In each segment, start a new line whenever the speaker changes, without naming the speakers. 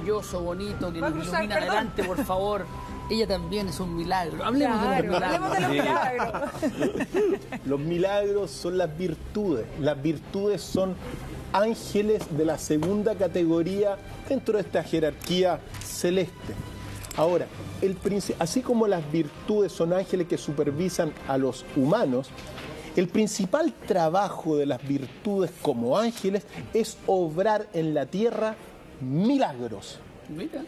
maravilloso, bonito, que
Va a
nos
cruzar,
ilumina
perdón.
adelante, por favor. Ella también es un milagro. Hablemos de los milagros.
Hablemos de los milagros.
Los milagros son las virtudes. Las virtudes son ángeles de la segunda categoría dentro de esta jerarquía celeste. Ahora, así como las virtudes son ángeles que supervisan a los humanos, el principal trabajo de las virtudes como ángeles es obrar en la tierra milagros.
Mira.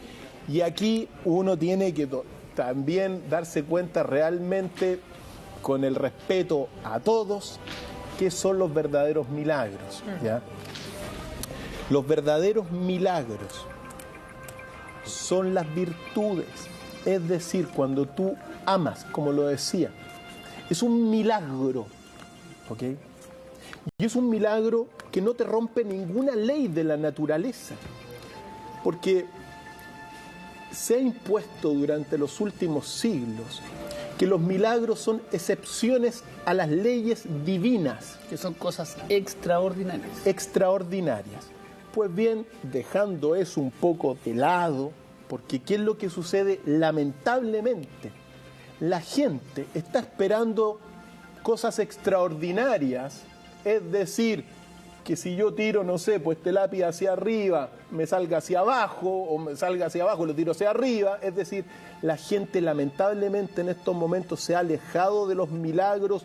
Y aquí uno tiene que también darse cuenta realmente, con el respeto a todos, qué son los verdaderos milagros, ¿ya? Los verdaderos milagros son las virtudes. Es decir, cuando tú amas, como lo decía, es un milagro, ¿ok? Y es un milagro que no te rompe ninguna ley de la naturaleza, porque se ha impuesto durante los últimos siglos que los milagros son excepciones a las leyes divinas.
Que son cosas extraordinarias.
Extraordinarias. Pues bien, dejando eso un poco de lado, porque ¿qué es lo que sucede? Lamentablemente, la gente está esperando cosas extraordinarias, es decir, que si yo tiro, no sé, pues este lápiz hacia arriba, me salga hacia abajo, o me salga hacia abajo y lo tiro hacia arriba. Es decir, la gente lamentablemente en estos momentos se ha alejado de los milagros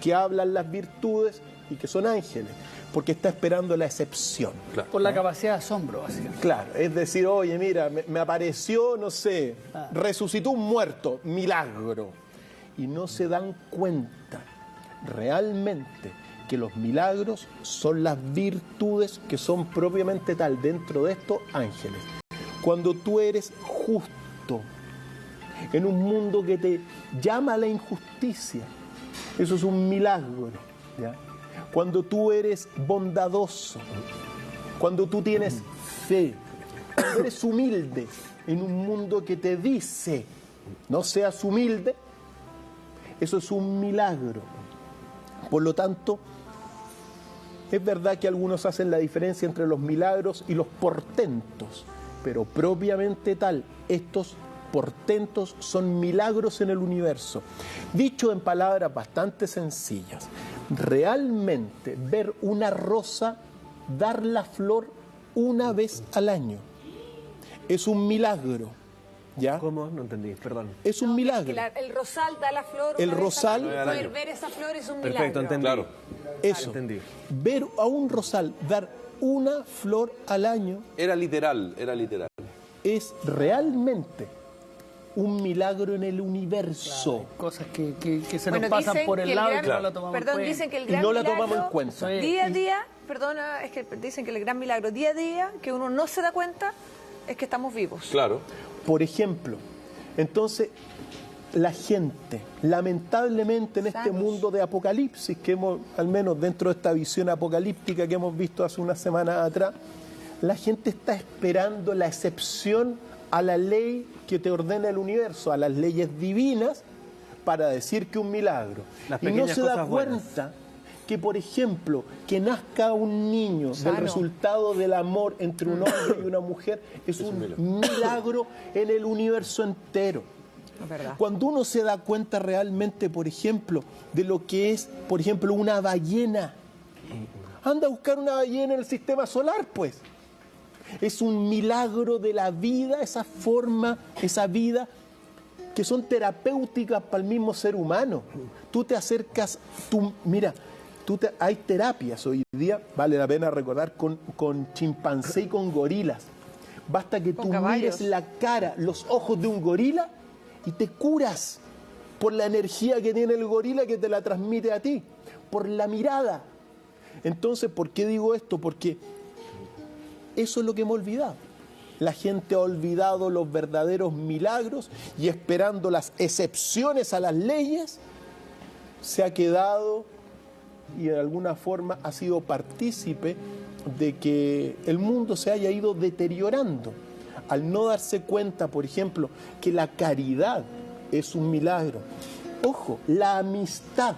que hablan las virtudes y que son ángeles, porque está esperando la excepción.
Claro.
Por la capacidad de asombro, básicamente.
Claro, es decir, oye, mira, me apareció, no sé, resucitó un muerto, milagro. Y no se dan cuenta realmente que los milagros son las virtudes que son propiamente tal dentro de estos ángeles. Cuando tú eres justo en un mundo que te llama a la injusticia, eso es un milagro, ¿ya? Cuando tú eres bondadoso, cuando tú tienes fe, cuando eres humilde en un mundo que te dice no seas humilde, eso es un milagro. Por lo tanto, es verdad que algunos hacen la diferencia entre los milagros y los portentos, pero propiamente tal, estos portentos son milagros en el universo. Dicho en palabras bastante sencillas, realmente ver una rosa dar la flor una vez al año es un milagro, ¿ya?
¿Cómo? No entendí, perdón.
Es un milagro.
El rosal da la flor.
El
una vez
rosal-
al año. Poder ver esa flor es un
Perfecto,
milagro.
entendí.
Claro.
Eso,
Entendí.
ver a un rosal dar una flor al año
Era literal.
es realmente un milagro en el universo.
Cosas que se
Bueno,
nos pasan
dicen
por
que
el
el
lado
gran-
y que no la tomamos en
Perdón,
cuenta.
dicen que el
Y
gran
no la
milagro,
tomamos en cuenta.
Sí.
Día a día, perdona, es que dicen que el gran milagro día a día, que uno no se da cuenta, es que estamos vivos.
Claro.
Por ejemplo, entonces la gente, lamentablemente en este
Sanos.
mundo de apocalipsis, que hemos, al menos dentro de esta visión apocalíptica que hemos visto hace unas semanas atrás, la gente está esperando la excepción a la ley que te ordena el universo, a las leyes divinas, para decir que un milagro.
Las
Y no
pequeñas
se da
cosas buenas.
cuenta que, por ejemplo, que nazca un niño del
Sano.
resultado del amor entre un hombre y una mujer es un milagro en el universo entero.
Es verdad.
Cuando uno se da cuenta realmente, por ejemplo, de lo que es, por ejemplo, una ballena, anda a buscar una ballena en el sistema solar, pues. Es un milagro de la vida, esa forma, esa vida, que son terapéuticas para el mismo ser humano. Tú te acercas, hay terapias hoy día, vale la pena recordar, con chimpancé y con gorilas. Basta que
Con
tú
caballos.
mires la cara, los ojos de un gorila y te curas por la energía que tiene el gorila que te la transmite a ti, por la mirada. Entonces, ¿por qué digo esto? Porque eso es lo que hemos olvidado. La gente ha olvidado los verdaderos milagros y esperando las excepciones a las leyes, se ha quedado y de alguna forma ha sido partícipe de que el mundo se haya ido deteriorando. Al no darse cuenta, por ejemplo, que la caridad es un milagro. Ojo, la amistad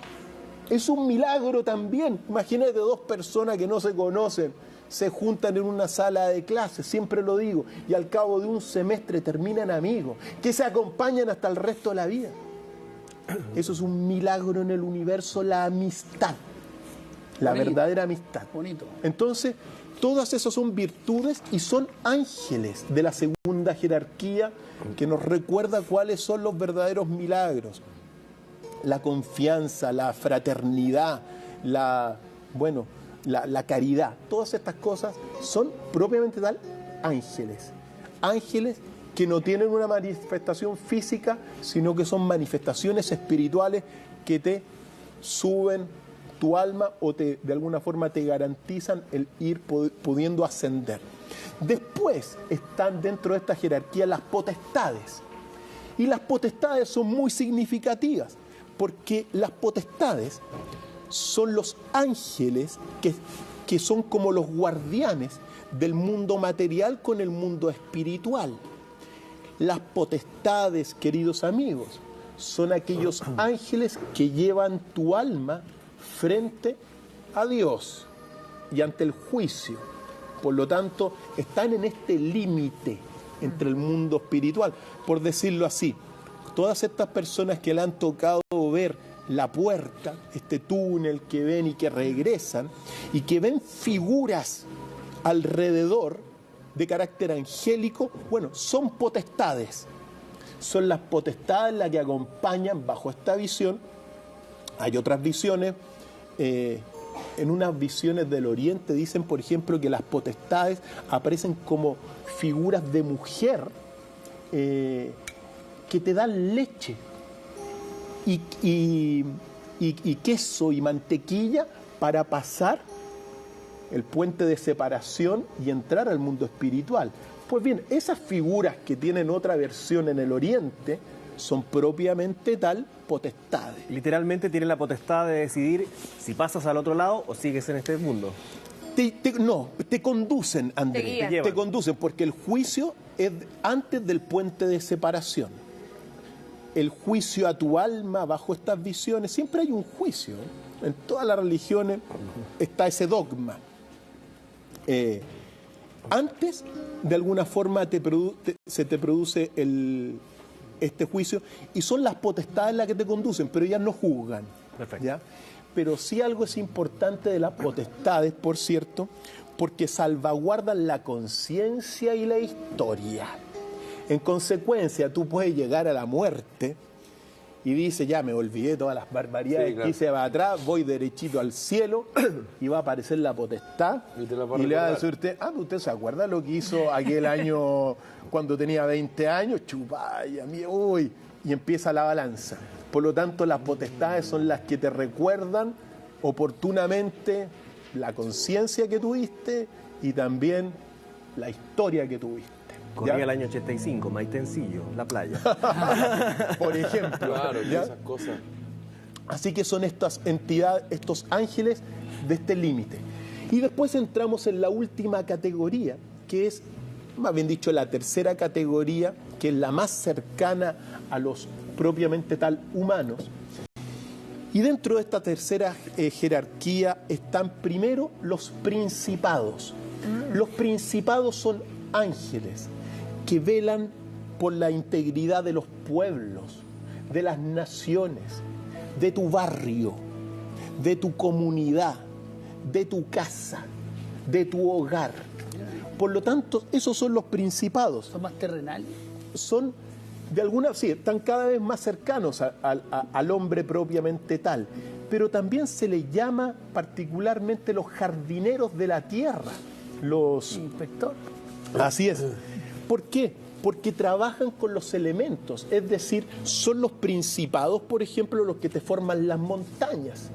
es un milagro también. Imagínate dos personas que no se conocen, se juntan en una sala de clases, siempre lo digo, y al cabo de un semestre terminan amigos, que se acompañan hasta el resto de la vida. Eso es un milagro en el universo, la amistad, la
Bonito.
verdadera amistad.
Bonito.
Entonces, todas esas son virtudes y son ángeles de la segunda jerarquía que nos recuerda cuáles son los verdaderos milagros. La confianza, la fraternidad, la caridad, todas estas cosas son propiamente tal ángeles. Ángeles que no tienen una manifestación física, sino que son manifestaciones espirituales que te suben tu alma o de alguna forma te garantizan el ir pudiendo ascender. Después están dentro de esta jerarquía las potestades. Y las potestades son muy significativas, porque las potestades son los ángeles que son como los guardianes del mundo material con el mundo espiritual. Las potestades, queridos amigos, son aquellos ángeles que llevan tu alma frente a Dios y ante el juicio. Por lo tanto, están en este límite entre el mundo espiritual, por decirlo así. Todas estas personas que le han tocado ver la puerta, este túnel que ven y que regresan, y que ven figuras alrededor de carácter angélico, bueno, son potestades. Son las potestades las que acompañan bajo esta visión. Hay otras visiones, en unas visiones del Oriente dicen, por ejemplo, que las potestades aparecen como figuras de mujer que te dan leche y queso y mantequilla para pasar el puente de separación y entrar al mundo espiritual. Pues bien, esas figuras que tienen otra versión en el Oriente son propiamente tal potestades.
Literalmente tienen la potestad de decidir si pasas al otro lado o sigues en este mundo.
Te conducen, Andrés.
Te guían.
Te conducen, porque el juicio es antes del puente de separación. El juicio a tu alma bajo estas visiones, siempre hay un juicio. En todas las religiones está ese dogma. Antes, de alguna forma, se te produce este juicio y son las potestades las que te conducen, pero ellas no juzgan.
Perfecto.
¿Ya? Pero sí algo es importante de las potestades, por cierto, porque salvaguardan la conciencia y la historia. En consecuencia, tú puedes llegar a la muerte y dices, ya me olvidé todas las barbaridades que hice para atrás, voy derechito al cielo y va a aparecer la potestad y le va a decir usted, ¿usted se acuerda lo que hizo aquel año cuando tenía 20 años? Chupaya, uy, y empieza la balanza. Por lo tanto, las potestades son las que te recuerdan oportunamente la conciencia que tuviste y también la historia que tuviste.
Corría el año 85, Maitencillo, la playa.
Por ejemplo.
Claro,
¿ya?
esas cosas.
Así que son estas entidades, estos ángeles de este límite. Y después entramos en la última categoría, que es, más bien dicho, la tercera categoría, que es la más cercana a los propiamente tal humanos. Y dentro de esta tercera jerarquía están primero los principados. Los principados son ángeles que velan por la integridad de los pueblos, de las naciones, de tu barrio, de tu comunidad, de tu casa, de tu hogar. Por lo tanto, esos son los principados.
¿Son más terrenales?
Son, de alguna, sí, están cada vez más cercanos al hombre propiamente tal, pero también se les llama particularmente los jardineros de la tierra, los...
Inspector.
Así es. ¿Por qué? Porque trabajan con los elementos, es decir, son los principados, por ejemplo, los que te forman las montañas.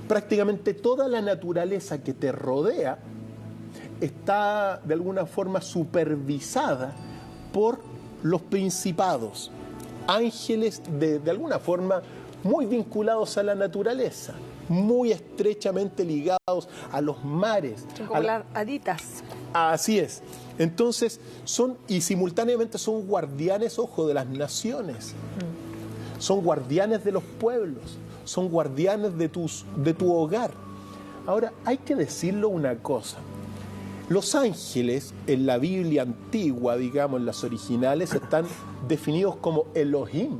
Prácticamente toda la naturaleza que te rodea está de alguna forma supervisada por los principados, ángeles de alguna forma muy vinculados a la naturaleza, muy estrechamente ligados a los mares.
Son como las haditas.
Así es. Entonces, y simultáneamente son guardianes, ojo, de las naciones. Son guardianes de los pueblos, son guardianes de tu hogar. Ahora, hay que decirlo una cosa. Los ángeles en la Biblia antigua, digamos, en las originales, están definidos como Elohim.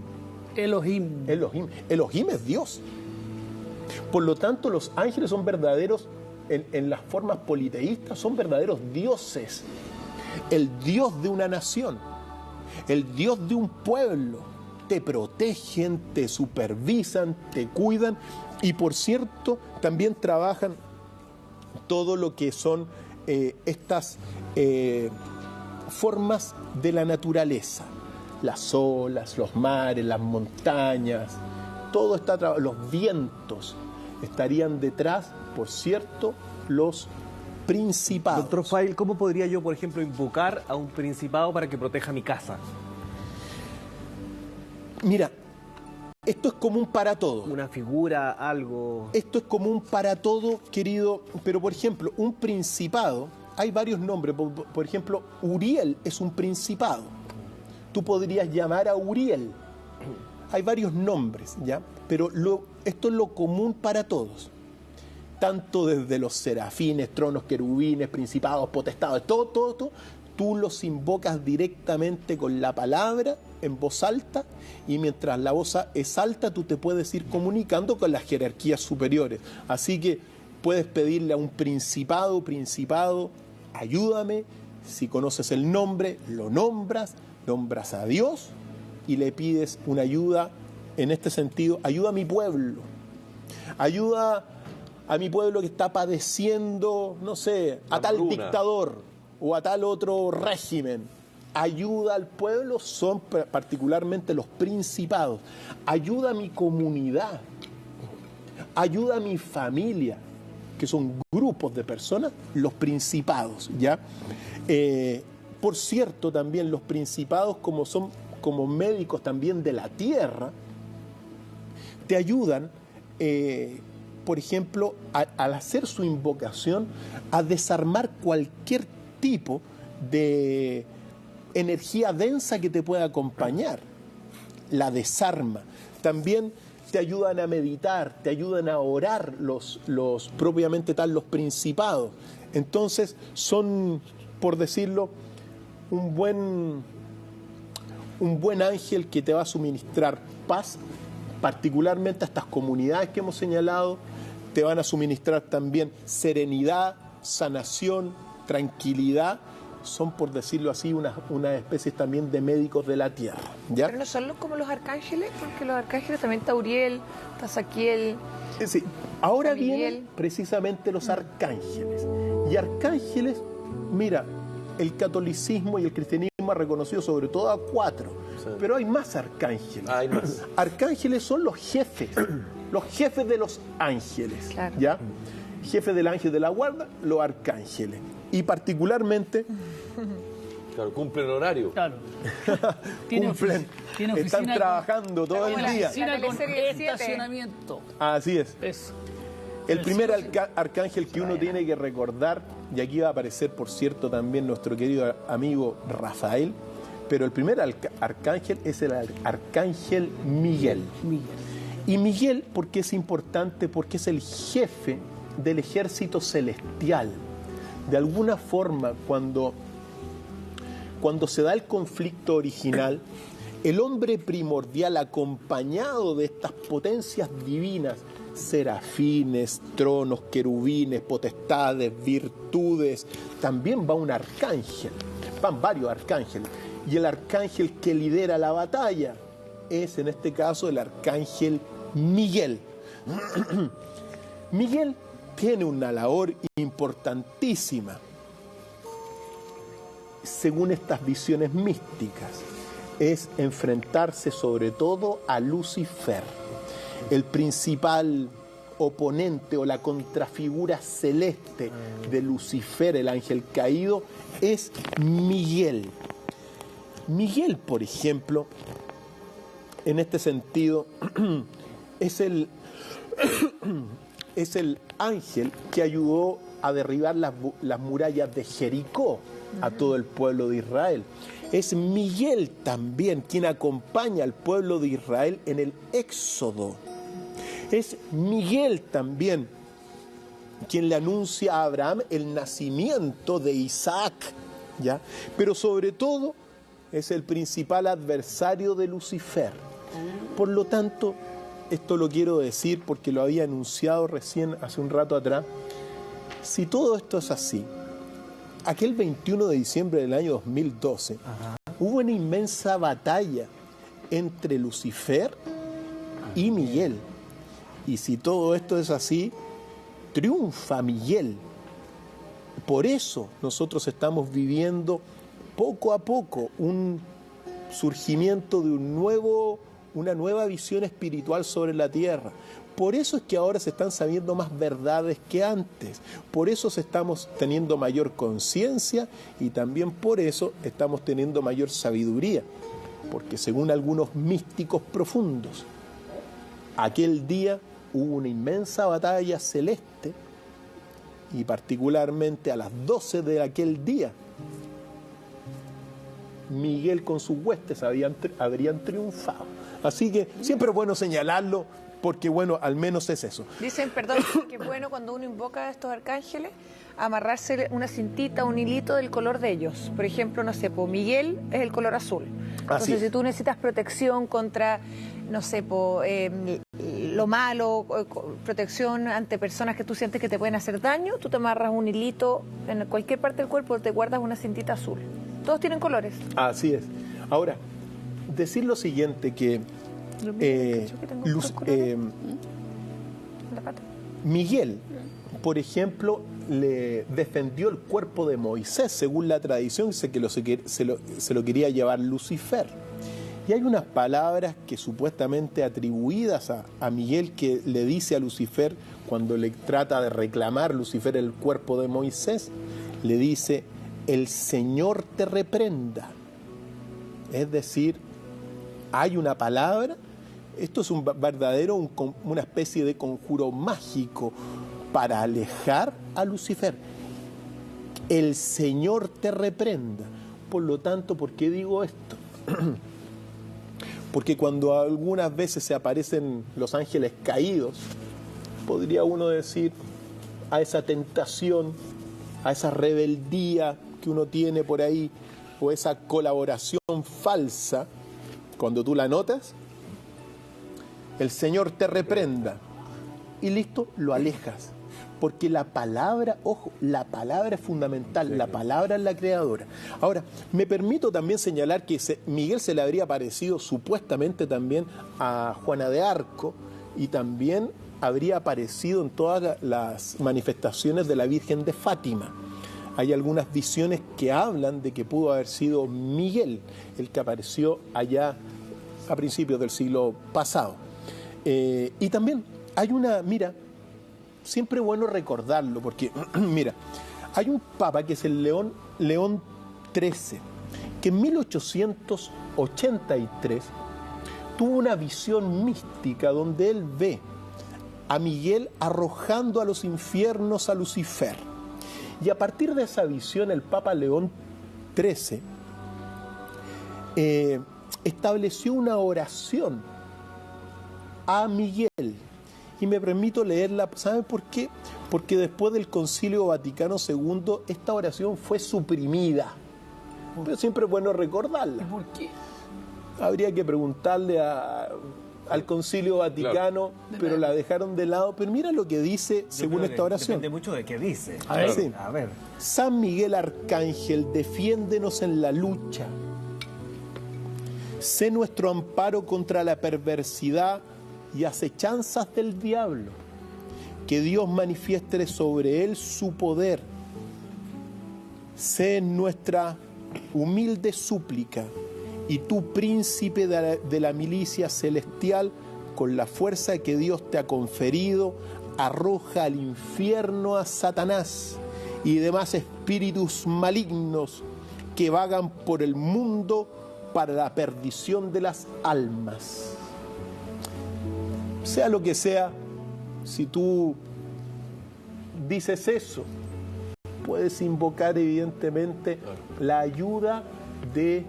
Elohim.
Elohim. Elohim es Dios. Por lo tanto, los ángeles son verdaderos, en las formas politeístas, son verdaderos dioses. El Dios de una nación, el Dios de un pueblo. Te protegen, te supervisan, te cuidan y, por cierto, también trabajan todo lo que son estas formas de la naturaleza. Las olas, los mares, las montañas, todo está los vientos estarían detrás, por cierto, los principados.
Doctor Fail, ¿cómo podría yo, por ejemplo, invocar a un principado para que proteja mi casa?
Mira, esto es común para todo.
Una figura, algo...
Esto es común para todo, querido, pero por ejemplo, un principado, hay varios nombres, por ejemplo, Uriel es un principado. Tú podrías llamar a Uriel. Hay varios nombres, ¿ya? Pero esto es lo común para todos. Tanto desde los serafines, tronos, querubines, principados, potestades, todo, tú los invocas directamente con la palabra en voz alta, y mientras la voz es alta, tú te puedes ir comunicando con las jerarquías superiores. Así que puedes pedirle a un principado, ayúdame. Si conoces el nombre, lo nombras a Dios y le pides una ayuda. En este sentido, ayuda a mi pueblo, ayuda a mi pueblo que está padeciendo, no sé, a tal dictador o a tal otro régimen. Ayuda al pueblo son particularmente los principados. Ayuda a mi comunidad, ayuda a mi familia, que son grupos de personas, los principados, ¿ya? Por cierto, también los principados, como son como médicos también de la tierra, te ayudan, por ejemplo, al hacer su invocación, a desarmar cualquier tipo de energía densa que te pueda acompañar. La desarma. También te ayudan a meditar, te ayudan a orar los propiamente tal, los principados. Entonces son, por decirlo, un buen ángel que te va a suministrar paz, particularmente a estas comunidades que hemos señalado. Te van a suministrar también serenidad, sanación, tranquilidad. Son, por decirlo así, unas especies también de médicos de la tierra, ¿ya?
Pero no son como los arcángeles, porque los arcángeles también está Uriel, está Saquiel.
Sí. Ahora
San Miguel.
vienen precisamente los arcángeles. Y arcángeles, mira, el catolicismo y el cristianismo ha reconocido sobre todo a 4, sí, pero hay más arcángeles.
Hay más.
Arcángeles son los jefes de los ángeles,
claro,
¿ya? Jefe del ángel de la guarda, los arcángeles. Y particularmente...
Claro, cumplen horario.
Claro.
Cumplen, están trabajando todo el día.
Oficina con
teleserie 7.
estacionamiento.
Así es.
Eso.
El primer arcángel que uno tiene que recordar, y aquí va a aparecer, por cierto, también nuestro querido amigo Rafael, pero el primer arcángel es el arcángel Miguel. Y Miguel, ¿por qué es importante? Porque es el jefe del ejército celestial. De alguna forma, cuando se da el conflicto original, el hombre primordial, acompañado de estas potencias divinas, serafines, tronos, querubines, potestades, virtudes, también va un arcángel, van varios arcángeles, y el arcángel que lidera la batalla es, en este caso, el arcángel Miguel. Miguel tiene una labor importantísima, según estas visiones místicas, es enfrentarse sobre todo a Lucifer, el principal oponente o la contrafigura celeste de Lucifer, el ángel caído, es Miguel. Miguel, por ejemplo, en este sentido, es el ángel que ayudó a derribar las murallas de Jericó a todo el pueblo de Israel. Es Miguel también quien acompaña al pueblo de Israel en el Éxodo. Es Miguel también quien le anuncia a Abraham el nacimiento de Isaac, ¿ya? Pero sobre todo es el principal adversario de Lucifer. Por lo tanto, esto lo quiero decir porque lo había anunciado recién hace un rato atrás. Si todo esto es así, aquel 21 de diciembre del año 2012, hubo una inmensa batalla entre Lucifer y Miguel. Y si todo esto es así, triunfa Miguel. Por eso nosotros estamos viviendo poco a poco un surgimiento de una nueva visión espiritual sobre la tierra. Por eso es que ahora se están sabiendo más verdades que antes. Por eso estamos teniendo mayor conciencia y también por eso estamos teniendo mayor sabiduría. Porque según algunos místicos profundos, aquel día hubo una inmensa batalla celeste y particularmente a las 12 de aquel día, Miguel con sus huestes habrían triunfado. Así que siempre es bueno señalarlo porque, bueno, al menos es eso.
Dicen, perdón, que es bueno cuando uno invoca a estos arcángeles amarrarse una cintita, un hilito del color de ellos. Por ejemplo, no sé, Miguel es el color azul. Entonces, si tú necesitas protección contra, no sé, lo malo, protección ante personas que tú sientes que te pueden hacer daño, tú te amarras un hilito en cualquier parte del cuerpo, te guardas una cintita azul. Todos tienen colores.
Así es. Ahora, decir lo siguiente, que Miguel, por ejemplo, le defendió el cuerpo de Moisés, según la tradición, dice que se lo quería llevar Lucifer. Y hay unas palabras que supuestamente atribuidas a Miguel que le dice a Lucifer cuando le trata de reclamar Lucifer el cuerpo de Moisés, le dice: el Señor te reprenda. Es decir, hay una palabra, esto es una especie de conjuro mágico para alejar a Lucifer. El Señor te reprenda. Por lo tanto, ¿por qué digo esto? Porque cuando algunas veces se aparecen los ángeles caídos, podría uno decir a esa tentación, a esa rebeldía que uno tiene por ahí, o esa colaboración falsa, cuando tú la notas, el Señor te reprenda. Y listo, lo alejas. Porque la palabra, ojo, la palabra es fundamental, la palabra es la creadora. Ahora, me permito también señalar que Miguel se le habría parecido supuestamente también a Juana de Arco y también habría aparecido en todas las manifestaciones de la Virgen de Fátima. Hay algunas visiones que hablan de que pudo haber sido Miguel el que apareció allá a principios del siglo pasado. Y también hay siempre es bueno recordarlo, porque, mira, hay un papa que es el León XIII, que en 1883 tuvo una visión mística donde él ve a Miguel arrojando a los infiernos a Lucifer. Y a partir de esa visión, el Papa León XIII estableció una oración a Miguel. Y me permito leerla, ¿saben por qué? Porque después del Concilio Vaticano II, esta oración fue suprimida. Pero siempre es bueno recordarla.
¿Por qué?
Habría que preguntarle al Concilio Vaticano, claro, pero la dejaron de lado. Pero mira lo que dice según esta oración.
Depende mucho de qué dice.
A ver, sí.
A ver.
San Miguel Arcángel, defiéndenos en la lucha. Sé nuestro amparo contra la perversidad y acechanzas del diablo. Que Dios manifieste sobre él su poder. Sé nuestra humilde súplica, y tú, príncipe de la milicia celestial, con la fuerza que Dios te ha conferido, arroja al infierno a Satanás y demás espíritus malignos que vagan por el mundo para la perdición de las almas. Sea lo que sea, si tú dices eso, puedes invocar evidentemente la ayuda del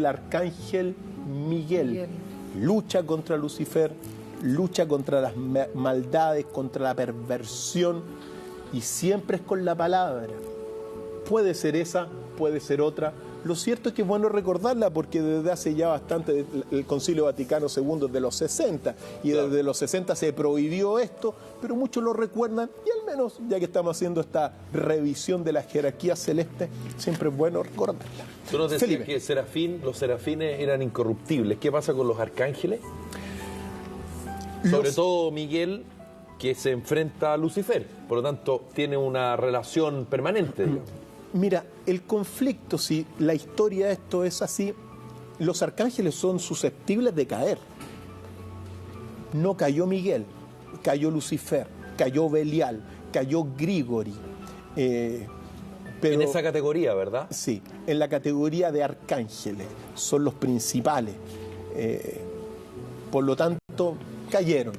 arcángel Miguel. Lucha contra Lucifer lucha contra las maldades, contra la perversión, y siempre es con la palabra. Puede ser esa, puede ser otra. Lo cierto es que es bueno recordarla porque desde hace ya bastante, el Concilio Vaticano II de los 60, y desde los 60 se prohibió esto, pero muchos lo recuerdan, y al menos ya que estamos haciendo esta revisión de la jerarquía celeste, siempre es bueno recordarla.
Tú nos decías
Felipe.
que los serafines eran incorruptibles. ¿Qué pasa con los arcángeles? Sobre todo Miguel, que se enfrenta a Lucifer, por lo tanto tiene una relación permanente, digamos.
Mira, el conflicto, si la historia de esto es así, los arcángeles son susceptibles de caer. No cayó Miguel, cayó Lucifer, cayó Belial, cayó Grigori. Pero,
En esa categoría, ¿verdad?
sí, en la categoría de arcángeles, son los principales. Por lo tanto, cayeron.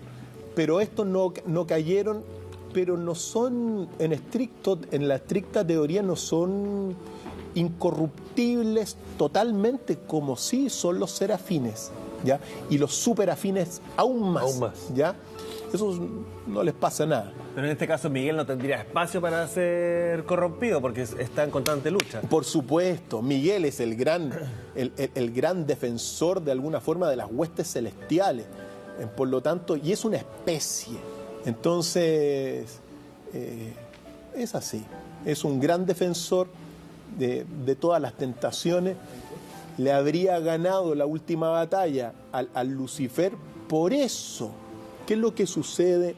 Pero estos no cayeron, pero no son, en la estricta teoría, no son incorruptibles totalmente, como sí son los serafines, ¿ya? Y los superafines aún más.
Aún más.
¿Ya? Esos no les pasa nada.
Pero en este caso Miguel no tendría espacio para ser corrompido porque está en constante lucha.
Por supuesto, Miguel es el gran defensor de alguna forma de las huestes celestiales. Por lo tanto, y es una especie. Entonces, es así. Es un gran defensor de todas las tentaciones. Le habría ganado la última batalla al Lucifer. Por eso, ¿qué es lo que sucede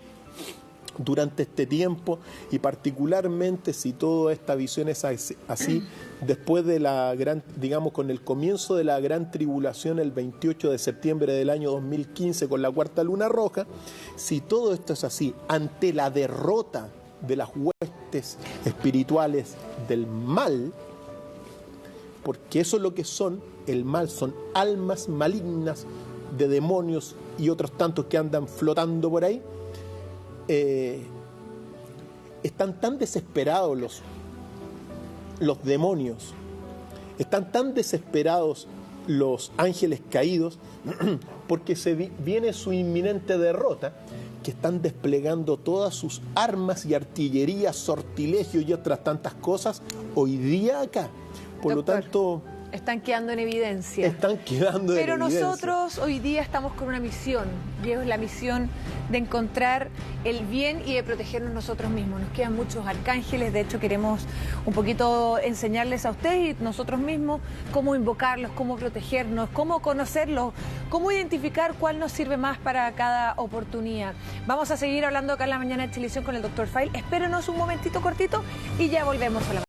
durante este tiempo? Y particularmente si toda esta visión es así, después de digamos, con el comienzo de la gran tribulación el 28 de septiembre del año 2015 con la cuarta luna roja, si todo esto es así, ante la derrota de las huestes espirituales del mal, porque eso es lo que son, el mal son almas malignas de demonios y otros tantos que andan flotando por ahí, están tan desesperados los demonios, están tan desesperados los ángeles caídos, porque viene su inminente derrota, que están desplegando todas sus armas y artillería, sortilegios y otras tantas cosas hoy día acá. Por
Doctor,
lo tanto,
están quedando en evidencia.
están quedando en
Pero
evidencia.
nosotros hoy día estamos con una misión, y es la misión de encontrar el bien y de protegernos nosotros mismos. Nos quedan muchos arcángeles, de hecho queremos un poquito enseñarles a ustedes y nosotros mismos cómo invocarlos, cómo protegernos, cómo conocerlos, cómo identificar cuál nos sirve más para cada oportunidad. Vamos a seguir hablando acá en la mañana de televisión con el Dr. File. Espérenos un momentito cortito y ya volvemos a la